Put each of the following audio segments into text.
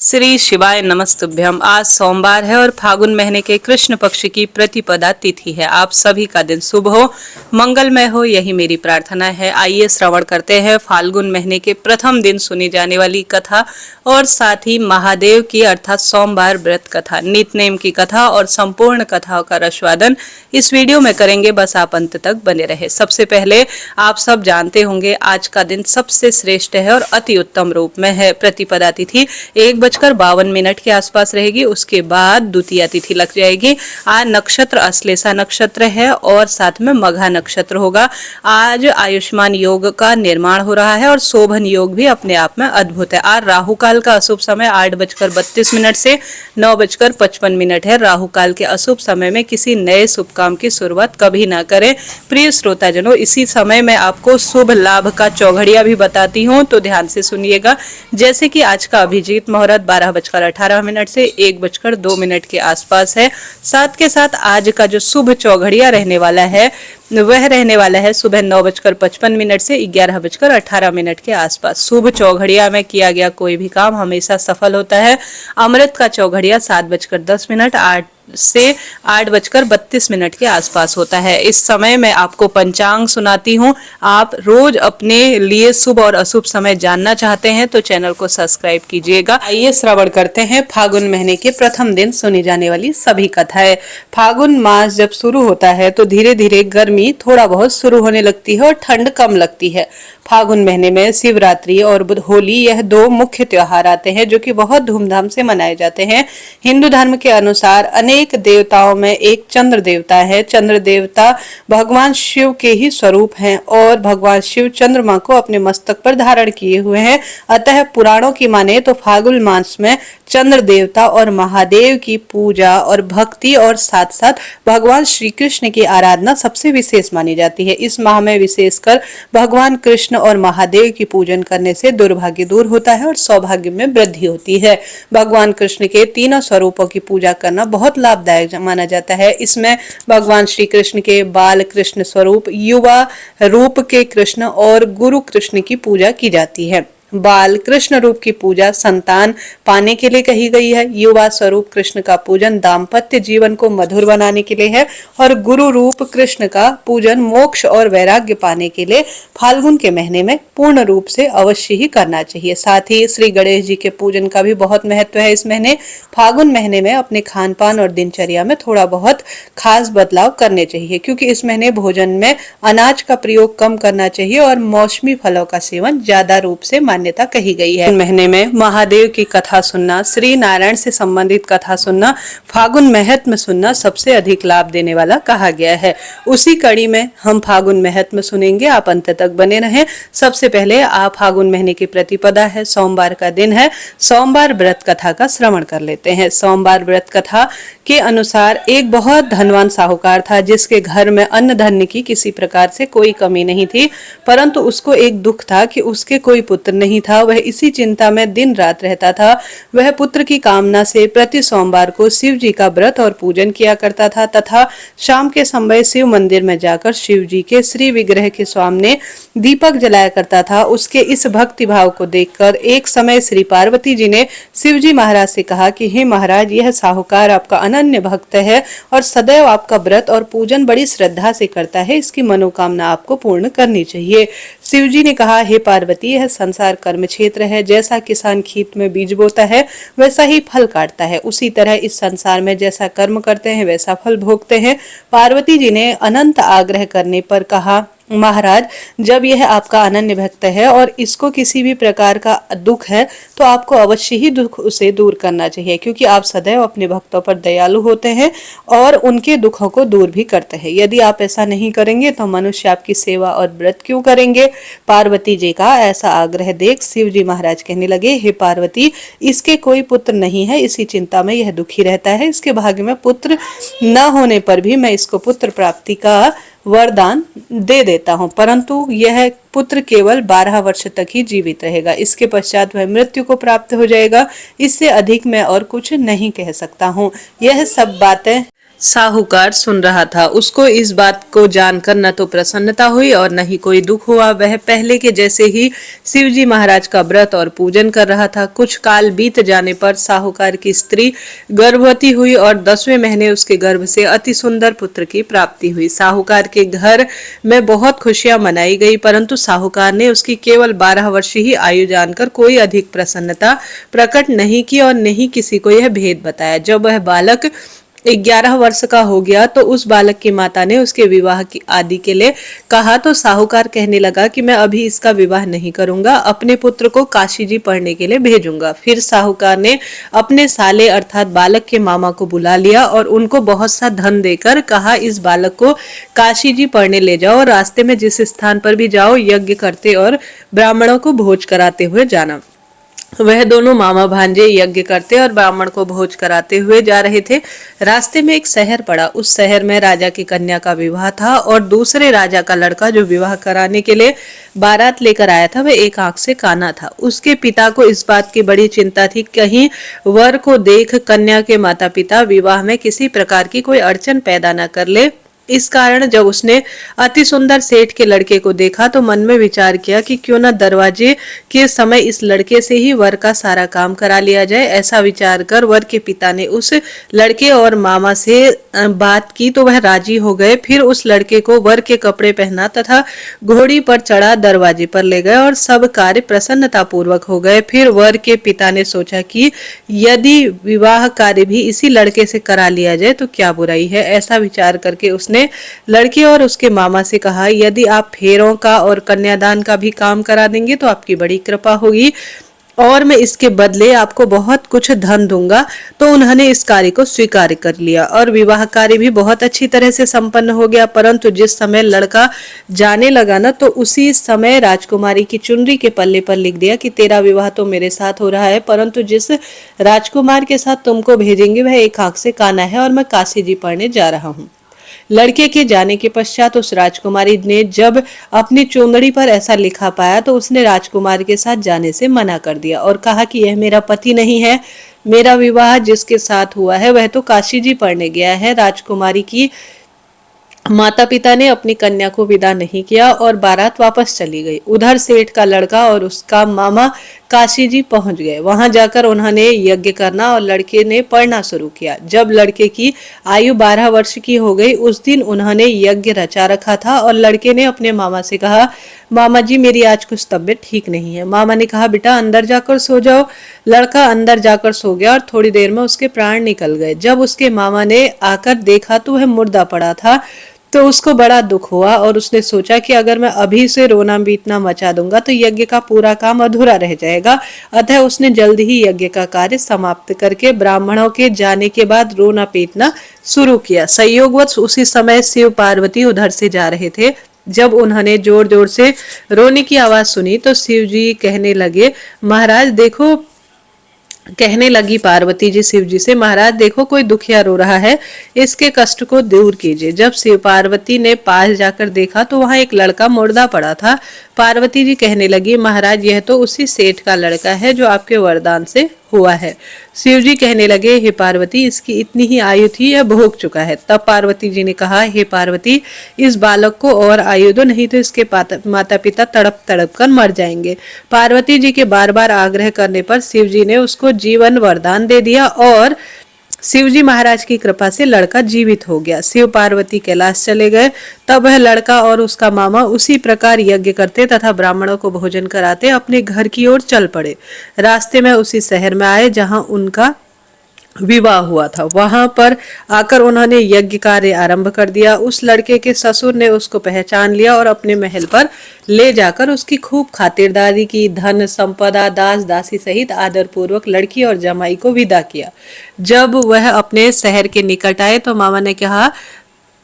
श्री शिवाय नमस्तुभ्यम। आज सोमवार है और फागुन महीने के कृष्ण पक्ष की प्रतिपदा तिथि है। आप सभी का दिन शुभ हो, मंगलमय हो, यही मेरी प्रार्थना है। आइए श्रवण करते हैं फाल्गुन महीने के प्रथम दिन सुनी जाने वाली कथा और साथ ही महादेव की अर्थात सोमवार व्रत कथा, नित्य की कथा और संपूर्ण कथाओं का रसवादन इस वीडियो में करेंगे। बस आप अंत तक बने रहे। सबसे पहले आप सब जानते होंगे आज का दिन सबसे श्रेष्ठ है और अति उत्तम रूप में है। प्रतिपदा तिथि 1:52 के आसपास रहेगी। उसके बाद द्वितीया तिथि लग जाएगी। आज नक्षत्र अश्लेषा नक्षत्र है और साथ में मघा नक्षत्र होगा। आज आयुष्मान योग का निर्माण हो रहा है और शोभन योग भी अपने आप में अद्भुत है। आज राहु काल का अशुभ समय 8:32 से 9:55 है। राहु काल के अशुभ समय में किसी नए शुभ काम की शुरुआत कभी ना करें। प्रिय श्रोताजनों, इसी समय में आपको शुभ लाभ का चौघड़िया भी बताती हूँ, तो ध्यान से सुनिएगा। जैसे कि आज का अभिजीत मुहूर्त 12:18 से 1:02 के आसपास है। साथ के साथ आज का जो शुभ चौघड़िया रहने वाला है वह रहने वाला है सुबह 9:55 से 11:18 के आसपास। शुभ चौघड़िया में किया गया कोई भी काम हमेशा सफल होता है। अमृत का चौघड़िया 7:10 8 से 8:32 के आसपास होता है। इस समय मैं आपको पंचांग सुनाती हूँ। आप रोज अपने लिए शुभ और अशुभ समय जानना चाहते हैं तो चैनल को सब्सक्राइब कीजिएगा। आइए श्रवण करते हैं फागुन महीने के प्रथम दिन सुनी जाने वाली सभी कथाएं। फागुन मास जब शुरू होता है तो धीरे धीरे गर्मी थोड़ा बहुत शुरू होने लगती है और ठंड कम लगती है। फागुन महीने में शिवरात्रि और होली यह दो मुख्य त्योहार आते हैं जो कि बहुत धूमधाम से मनाए जाते हैं। हिंदू धर्म के अनुसार अनेक देवताओं में एक चंद्र देवता है। चंद्र देवता भगवान शिव के ही स्वरूप हैं और भगवान शिव चंद्रमा को अपने मस्तक पर धारण किए हुए हैं। अतः पुराणों की माने तो फागुन मास में चंद्र देवता और महादेव की पूजा और भक्ति और साथ साथ भगवान श्री कृष्ण की आराधना सबसे विशेष मानी जाती है। इस माह में विशेषकर भगवान कृष्ण और महादेव की पूजन करने से दुर्भाग्य दूर होता है और सौभाग्य में वृद्धि होती है। भगवान कृष्ण के तीनों स्वरूपों की पूजा करना बहुत लाभदायक माना जाता है। इसमें भगवान श्री कृष्ण के बाल कृष्ण स्वरूप, युवा रूप के कृष्ण और गुरु कृष्ण की पूजा की जाती है। बाल कृष्ण रूप की पूजा संतान पाने के लिए कही गई है। युवा स्वरूप कृष्ण का पूजन दाम्पत्य जीवन को मधुर बनाने के लिए है और गुरु रूप कृष्ण का पूजन मोक्ष और वैराग्य पाने के लिए फाल्गुन के महीने में पूर्ण रूप से अवश्य ही करना चाहिए। साथ ही श्री गणेश जी के पूजन का भी बहुत महत्व है। इस महीने फागुन महीने में अपने खान पान और दिनचर्या में थोड़ा बहुत खास बदलाव करने चाहिए, क्योंकि इस महीने भोजन में अनाज का प्रयोग कम करना चाहिए और मौसमी फलों का सेवन ज्यादा रूप से मान्यता कही गई है। महीने में महादेव की कथा सुनना, श्री नारायण से संबंधित कथा सुनना, फागुन महत्म सुनना सबसे अधिक लाभ देने वाला कहा गया है। उसी कड़ी में हम फागुन महत्म सुनेंगे। आप अंत तक बने रहें। सबसे पहले आप फागुन महीने की प्रतिपदा है, सोमवार का दिन है, सोमवार व्रत कथा का श्रवण कर लेते हैं। सोमवार व्रत कथा के अनुसार एक बहुत धनवान साहूकार था जिसके घर में अन्न धन्य की किसी प्रकार से कोई कमी नहीं थी, परंतु उसको एक दुख था कि उसके कोई पुत्र नहीं था। वह इसी चिंता में दिन रात रहता था। वह पुत्र की कामना से प्रति सोमवार को शिव जी का व्रत और पूजन किया करता था तथा शाम के समय शिव मंदिर में जाकर शिव जी के श्री विग्रह के सामने दीपक जलाया करता था। उसके इस भक्ति भाव को देखकर एक समय श्री पार्वती जी ने शिव जी महाराज से कहा कि हे महाराज, यह साहूकार आपका अनन्य भक्त है और सदैव आपका व्रत और पूजन बड़ी श्रद्धा से करता है। इसकी मनोकामना आपको पूर्ण करनी चाहिए। शिव जी ने कहा, हे पार्वती, यह संसार कर्म क्षेत्र है। जैसा किसान खेत में बीज बोता है वैसा ही फल काटता है, उसी तरह इस संसार में जैसा कर्म करते हैं वैसा फल भोगते हैं। पार्वती जी ने अनंत आग्रह करने पर कहा, महाराज, जब यह आपका अनन्य भक्त है और इसको किसी भी प्रकार का दुख है तो आपको अवश्य ही दुख उसे दूर करना चाहिए, क्योंकि आप सदैव अपने भक्तों पर दयालु होते हैं और उनके दुखों को दूर भी करते हैं। यदि आप ऐसा नहीं करेंगे तो मनुष्य आपकी सेवा और व्रत क्यों करेंगे। पार्वती जी का ऐसा आग्रह देख शिव जी महाराज कहने लगे, हे पार्वती, इसके कोई पुत्र नहीं है, इसी चिंता में यह दुखी रहता है। इसके भाग्य में पुत्र न होने पर भी मैं इसको पुत्र प्राप्ति का वरदान दे देता हूँ, परंतु यह पुत्र केवल 12 वर्ष तक ही जीवित रहेगा। इसके पश्चात वह मृत्यु को प्राप्त हो जाएगा। इससे अधिक मैं और कुछ नहीं कह सकता हूँ। यह सब बातें साहूकार सुन रहा था। उसको इस बात को जानकर न तो प्रसन्नता हुई और न ही कोई दुख हुआ। वह पहले के जैसे ही शिवजी महाराज का व्रत और पूजन कर रहा था। कुछ काल बीत जाने पर साहूकार की स्त्री गर्भवती हुई और 10वें महीने उसके गर्भ से अति सुंदर पुत्र की प्राप्ति हुई। साहूकार के घर में बहुत खुशियां मनाई गई, परंतु साहूकार ने उसकी केवल 12 वर्ष ही आयु जानकर कोई अधिक प्रसन्नता प्रकट नहीं की और नहीं किसी को यह भेद बताया। जब वह बालक 11 वर्ष का हो गया तो उस बालक की माता ने उसके विवाह की आदि के लिए कहा, तो साहूकार कहने लगा कि मैं अभी इसका विवाह नहीं करूंगा, अपने पुत्र को काशी जी पढ़ने के लिए भेजूंगा। फिर साहूकार ने अपने साले अर्थात बालक के मामा को बुला लिया और उनको बहुत सा धन देकर कहा, इस बालक को काशी जी पढ़ने ले जाओ और रास्ते में जिस स्थान पर भी जाओ यज्ञ करते और ब्राह्मणों को भोज कराते हुए जाना। वह दोनों मामा भांजे यज्ञ करते और ब्राह्मण को भोज कराते हुए जा रहे थे। रास्ते में एक शहर पड़ा। उस शहर में राजा की कन्या का विवाह था और दूसरे राजा का लड़का जो विवाह कराने के लिए बारात लेकर आया था वह एक आंख से काना था। उसके पिता को इस बात की बड़ी चिंता थी, कहीं वर को देख कन्या के माता पिता विवाह में किसी प्रकार की कोई अड़चन पैदा न कर ले। इस कारण जब उसने अति सुंदर सेठ के लड़के को देखा तो मन में विचार किया कि क्यों न दरवाजे के समय इस लड़के से ही वर का सारा काम करा लिया जाए। ऐसा विचार कर वर के पिता ने उस लड़के और मामा से बात की तो वह राजी हो गए। फिर उस लड़के को वर के कपड़े पहना तथा घोड़ी पर चढ़ा दरवाजे पर ले गए और सब कार्य प्रसन्नता पूर्वक हो गए। फिर वर के पिता ने सोचा कि यदि विवाह कार्य भी इसी लड़के से करा लिया जाए तो क्या बुराई है। ऐसा विचार करके उसने लड़के और उसके मामा से कहा, यदि आप फेरों का और कन्यादान का भी काम करा देंगे तो आपकी बड़ी कृपा होगी और मैं इसके बदले आपको बहुत कुछ धन दूंगा। तो उन्होंने इस कार्य को स्वीकार कर लिया और विवाह कार्य भी बहुत अच्छी तरह से संपन्न हो गया। परंतु जिस समय लड़का जाने लगा ना तो उसी समय राजकुमारी की चुनरी के पल्ले पर लिख दिया कि तेरा विवाह तो मेरे साथ हो रहा है, परंतु जिस राजकुमार के साथ तुमको भेजेंगे वह एक आंख से काना है और मैं काशी जी पढ़ने जा रहा हूँ। लड़के के जाने के पश्चात उस राजकुमारी ने जब अपनी चुंदड़ी पर ऐसा लिखा पाया तो उसने राजकुमार के साथ जाने से मना कर दिया और कहा कि यह मेरा पति नहीं है, मेरा विवाह जिसके साथ हुआ है वह तो काशी जी पढ़ने गया है। राजकुमारी की माता पिता ने अपनी कन्या को विदा नहीं किया और बारात वापस चली गई। उधर सेठ का लड़का और उसका मामा काशी जी पहुंच गए। वहां जाकर उन्होंने यज्ञ करना और लड़के ने पढ़ना शुरू किया। जब लड़के की आयु 12 वर्ष की हो गई उस दिन उन्होंने यज्ञ रचा रखा था और लड़के ने अपने मामा से कहा, मामा जी मेरी आज कुछ तबीयत ठीक नहीं है। मामा ने कहा, बेटा अंदर जाकर सो जाओ। लड़का अंदर जाकर सो गया और थोड़ी देर में उसके प्राण निकल गए। जब उसके मामा ने आकर देखा तो वह मुर्दा पड़ा था तो उसको बड़ा दुख हुआ और उसने सोचा कि अगर मैं अभी से रोना पीटना मचा दूंगा तो यज्ञ का पूरा काम अधूरा रह जाएगा। अतः उसने जल्द ही यज्ञ का कार्य समाप्त करके ब्राह्मणों के जाने के बाद रोना पीटना शुरू किया। संयोगवश उसी समय शिव पार्वती उधर से जा रहे थे। जब उन्होंने जोर जोर से रोने की आवाज सुनी तो शिव जी कहने लगे, महाराज देखो, कहने लगी पार्वती जी शिव जी से, महाराज देखो कोई दुखिया रो रहा है, इसके कष्ट को दूर कीजिए। जब शिव पार्वती ने पास जाकर देखा तो वहां एक लड़का मुर्दा पड़ा था। पार्वती जी कहने लगी, महाराज यह तो उसी सेठ का लड़का है जो आपके वरदान से हुआ है। शिव जी कहने लगे, हे पार्वती इसकी इतनी ही आयु थी, यह भोग चुका है। तब पार्वती जी ने कहा, हे पार्वती इस बालक को और आयु दो, नहीं तो इसके माता पिता तड़प तड़प कर मर जाएंगे। पार्वती जी के बार बार आग्रह करने पर शिव जी ने उसको जीवन वरदान दे दिया और शिवजी महाराज की कृपा से लड़का जीवित हो गया। शिव पार्वती कैलाश चले गए। तब वह लड़का और उसका मामा उसी प्रकार यज्ञ करते तथा ब्राह्मणों को भोजन कराते अपने घर की ओर चल पड़े। रास्ते में उसी शहर में आए जहां उनका विवाह हुआ था। वहां पर आकर उन्होंने यज्ञ कार्य आरंभ कर दिया। उस लड़के के ससुर ने उसको पहचान लिया और अपने महल पर ले जाकर उसकी खूब खातिरदारी की। धन संपदा दास दासी सहित आदर पूर्वक लड़की और जमाई को विदा किया। जब वह अपने शहर के निकट आए तो मामा ने कहा,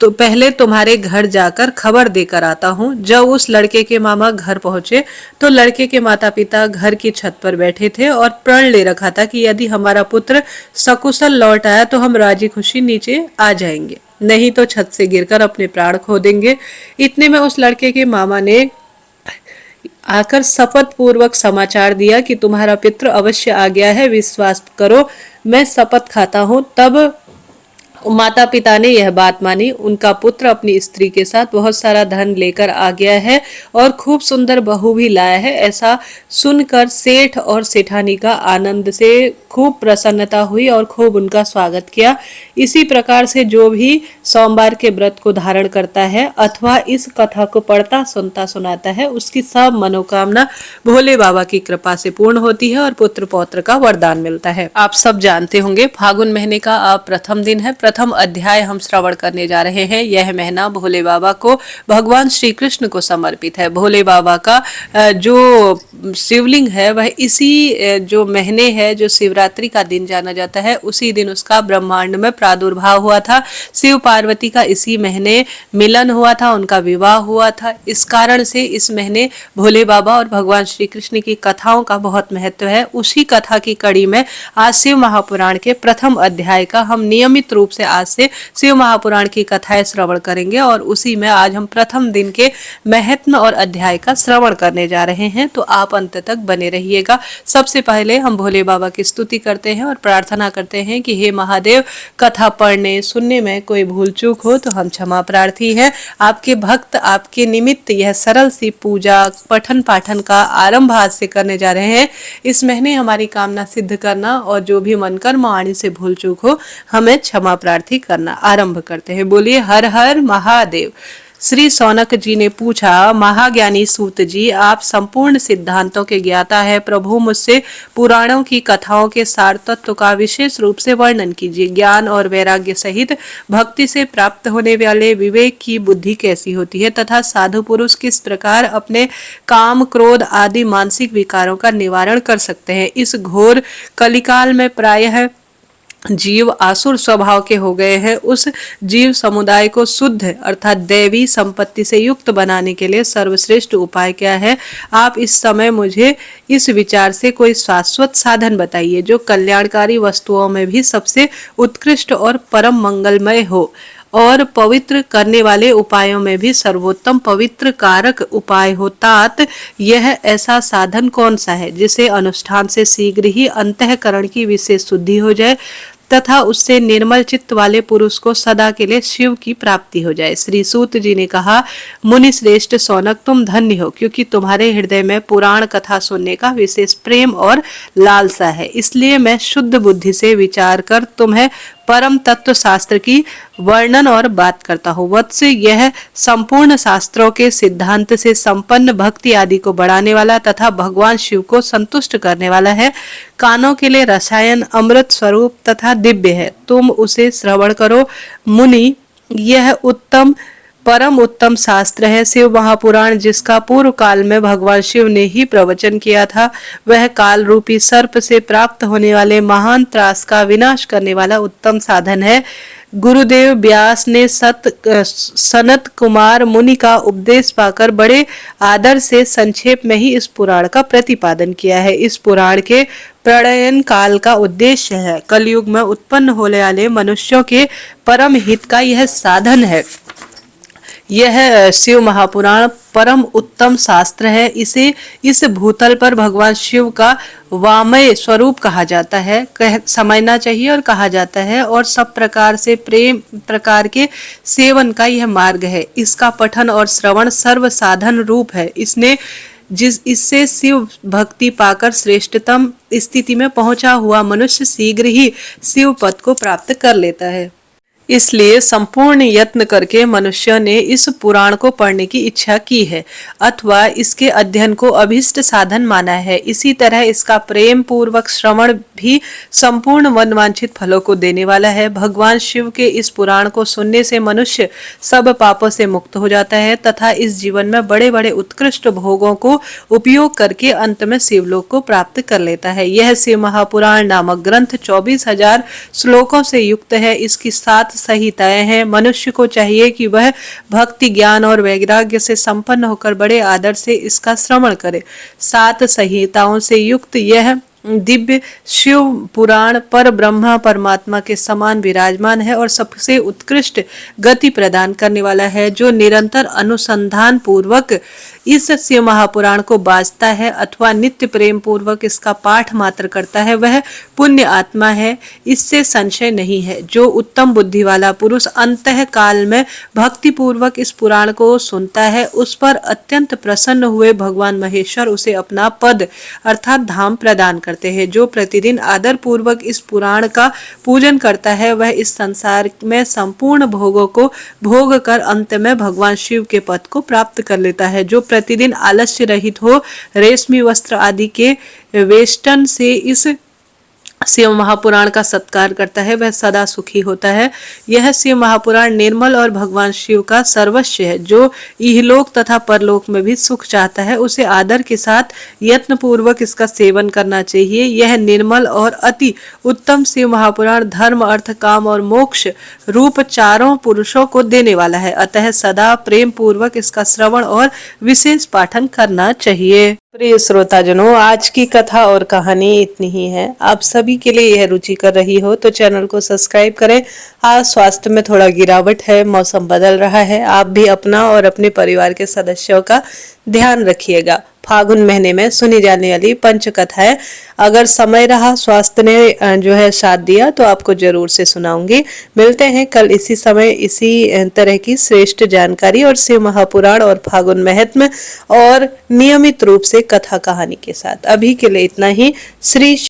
तो पहले तुम्हारे घर जाकर खबर देकर आता हूँ। जब उस लड़के के मामा घर पहुंचे तो लड़के के माता पिता घर की छत पर बैठे थे और प्रण ले रखा था कि यदि हमारा पुत्र सकुशल लौट आया तो हम राजी खुशी नीचे आ जाएंगे, नहीं तो छत से गिरकर अपने प्राण खो देंगे। इतने में उस लड़के के मामा ने आकर शपथ पूर्वक समाचार दिया कि तुम्हारा पितृ अवश्य आ गया है, विश्वास करो मैं शपथ खाता हूँ। तब माता पिता ने यह बात मानी। उनका पुत्र अपनी स्त्री के साथ बहुत सारा धन लेकर आ गया है और खूब सुंदर बहू भी लाया है। ऐसा सुनकर सेठ और सेठानी का आनंद से खूब प्रसन्नता हुई और खूब उनका स्वागत किया। इसी प्रकार से जो भी सोमवार के व्रत को धारण करता है अथवा इस कथा को पढ़ता सुनता सुनाता है, उसकी सब मनोकामना भोले बाबा की कृपा से पूर्ण होती है और पुत्र पौत्र का वरदान मिलता है। आप सब जानते होंगे फागुन महीने का प्रथम दिन है। प्रथम अध्याय हम श्रवण करने जा रहे हैं। यह महीना भोले बाबा को, भगवान श्री कृष्ण को समर्पित है। भोले बाबा का जो शिवलिंग है वह इसी जो महीने है, जो शिवरात्रि का दिन जाना जाता है, उसी दिन उसका ब्रह्मांड में प्रादुर्भाव हुआ था। शिव पार्वती का इसी महीने मिलन हुआ था, उनका विवाह हुआ था। इस कारण से इस महीने भोले बाबा और भगवान श्री कृष्ण की कथाओं का बहुत महत्व है। उसी कथा की कड़ी में आज शिव महापुराण के प्रथम अध्याय का हम नियमित रूप से आज से शिव महापुराण की कथाएं श्रवण करेंगे और उसी में आज हम प्रथम दिन के महत्व और अध्याय का श्रवण करने जा रहे हैं। तो आप अंत तक बने रहिएगा। सबसे पहले हम भोले बाबा की स्तुति करते हैं और प्रार्थना करते हैं कि हे महादेव, कथा पढ़ने सुनने में कोई भूल चूक हो तो हम क्षमा प्रार्थी हैं। आपके भक्त आपके निमित्त यह सरल सी पूजा पठन पाठन का आरंभ आज से करने जा रहे हैं। इस महीने हमारी कामना सिद्ध करना और जो भी मन कर्म वाणी से भूल चूक हो हमें क्षमा प्रार्थी करना। आरंभ करते हैं। बोलिए हर हर महादेव। श्री सौनक जी ने पूछा, महाज्ञानी सूत जी, आप संपूर्ण सिद्धांतों के ज्ञाता है। प्रभु मुझसे पुराणों की कथाओं के सार तत्व का विशेष रूप से वर्णन कीजिए। ज्ञान और वैराग्य सहित भक्ति से प्राप्त होने वाले विवेक की बुद्धि कैसी होती है तथा साधु पुरुष किस प्रकार अपने काम क्रोध आदि मानसिक विकारों का निवारण कर सकते हैं। इस घोर कलिकाल में प्रायः जीव आसुर स्वभाव के हो गए हैं। उस जीव समुदाय को शुद्ध अर्थात दैवी संपत्ति से युक्त बनाने के लिए सर्वश्रेष्ठ उपाय क्या है? आप इस समय मुझे इस विचार से कोई शाश्वत साधन बताइए जो कल्याणकारी वस्तुओं में भी सबसे उत्कृष्ट और परम मंगलमय हो और पवित्र करने वाले उपायों में भी सर्वोत्तम पवित्र कारक उपाय हो। तात यह ऐसा साधन कौन सा है जिसे अनुष्ठान से शीघ्र ही अंतःकरण की विशेष शुद्धि हो जाए तथा उससे निर्मल चित्त वाले पुरुष को सदा के लिए शिव की प्राप्ति हो जाए। श्री सूत जी ने कहा, मुनि श्रेष्ठ सौनक, तुम धन्य हो क्योंकि तुम्हारे हृदय में पुराण कथा सुनने का विशेष प्रेम और लालसा है। इसलिए मैं शुद्ध बुद्धि से विचार कर तुम्हें परम तत्व शास्त्र की वर्णन और बात करता हूँ। वत्स, यह संपूर्ण शास्त्रों के सिद्धांत से संपन्न भक्ति आदि को बढ़ाने वाला तथा भगवान शिव को संतुष्ट करने वाला है। कानों के लिए रसायन अमृत स्वरूप तथा दिव्य है। तुम उसे श्रवण करो। मुनि, यह परम उत्तम शास्त्र है। शिव महापुराण जिसका पूर्व काल में भगवान शिव ने ही प्रवचन किया था, वह काल रूपी सर्प से प्राप्त होने वाले महान त्रास का विनाश करने वाला उत्तम साधन है। गुरुदेव व्यास ने सनत कुमार मुनि का उपदेश पाकर बड़े आदर से संक्षेप में ही इस पुराण का प्रतिपादन किया है। इस पुराण के प्रलयन काल का उद्देश्य है कलयुग में उत्पन्न होने वाले मनुष्यों के परम हित का यह साधन है। यह शिव महापुराण परम उत्तम शास्त्र है। इसे इस भूतल पर भगवान शिव का वामय स्वरूप कहा जाता है, समझना चाहिए और कहा जाता है, और सब प्रकार से प्रेम प्रकार के सेवन का यह मार्ग है। इसका पठन और श्रवण सर्व साधन रूप है। इससे शिव भक्ति पाकर श्रेष्ठतम स्थिति में पहुंचा हुआ मनुष्य शीघ्र ही शिव पद को प्राप्त कर लेता है। इसलिए संपूर्ण यत्न करके मनुष्य ने इस पुराण को पढ़ने की इच्छा की है अथवा इसके अध्ययन को अभिष्ट साधन माना है। इसी तरह इसका प्रेम पूर्वक श्रवण भी संपूर्ण मनवांछित फलों को देने वाला है। भगवान शिव के इस पुराण को सुनने से मनुष्य सब पापों से मुक्त हो जाता है तथा इस जीवन में बड़े बड़े उत्कृष्ट भोगों को उपयोग करके अंत में शिवलोक को प्राप्त कर लेता है। यह शिव महापुराण नामक ग्रंथ 24,000 श्लोकों से युक्त है। इसकी 7 संहिताएं हैं। मनुष्य को चाहिए कि वह भक्ति ज्ञान और वैराग्य से संपन्न होकर बड़े आदर से इसका श्रवण करे। 7 संहिताओं से युक्त यह दिव्य शिव पुराण पर ब्रह्मा परमात्मा के समान विराजमान है और सबसे उत्कृष्ट गति प्रदान करने वाला है। जो निरंतर अनुसंधान पूर्वक इस शिव महापुराण को बाजता है अथवा नित्य प्रेम पूर्वक इसका पाठ मात्र करता है वह पुण्य आत्मा है, इससे संशय नहीं है। जो उत्तम बुद्धि वाला पुरुष अंतः काल में भक्ति पूर्वक इस पुराण को सुनता है उस पर अत्यंत प्रसन्न हुए भगवान महेश्वर उसे अपना पद अर्थात धाम प्रदान करते हैं। जो प्रतिदिन आदर पूर्वक इस पुराण का पूजन करता है वह इस संसार में संपूर्ण भोगों को भोग कर अंत में भगवान शिव के पद को प्राप्त कर लेता है। जो प्रतिदिन आलस्य रहित हो रेशमी वस्त्र आदि के वेष्टन से इस शिव महापुराण का सत्कार करता है वह सदा सुखी होता है। यह शिव महापुराण निर्मल और भगवान शिव का सर्वस्व है। जो इहलोक तथा परलोक में भी सुख चाहता है उसे आदर के साथ यत्न पूर्वक इसका सेवन करना चाहिए। यह निर्मल और अति उत्तम शिव महापुराण धर्म अर्थ काम और मोक्ष रूप चारों पुरुषों को देने वाला है। अतः सदा प्रेम पूर्वक इसका श्रवण और विशेष पाठन करना चाहिए। प्रिय श्रोताजनों, आज की कथा और कहानी इतनी ही है। आप सभी के लिए यह रुचि कर रही हो तो चैनल को सब्सक्राइब करें। आज स्वास्थ्य में थोड़ा गिरावट है, मौसम बदल रहा है, आप भी अपना और अपने परिवार के सदस्यों का ध्यान रखिएगा। फागुन महीने में सुनी जाने वाली पंच कथा है। अगर समय रहा, स्वास्थ्य ने जो है साथ दिया तो आपको जरूर से सुनाऊंगी। मिलते हैं कल इसी समय इसी तरह की श्रेष्ठ जानकारी और शिव महापुराण और फागुन महत्म और नियमित रूप से कथा कहानी के साथ। अभी के लिए इतना ही। श्री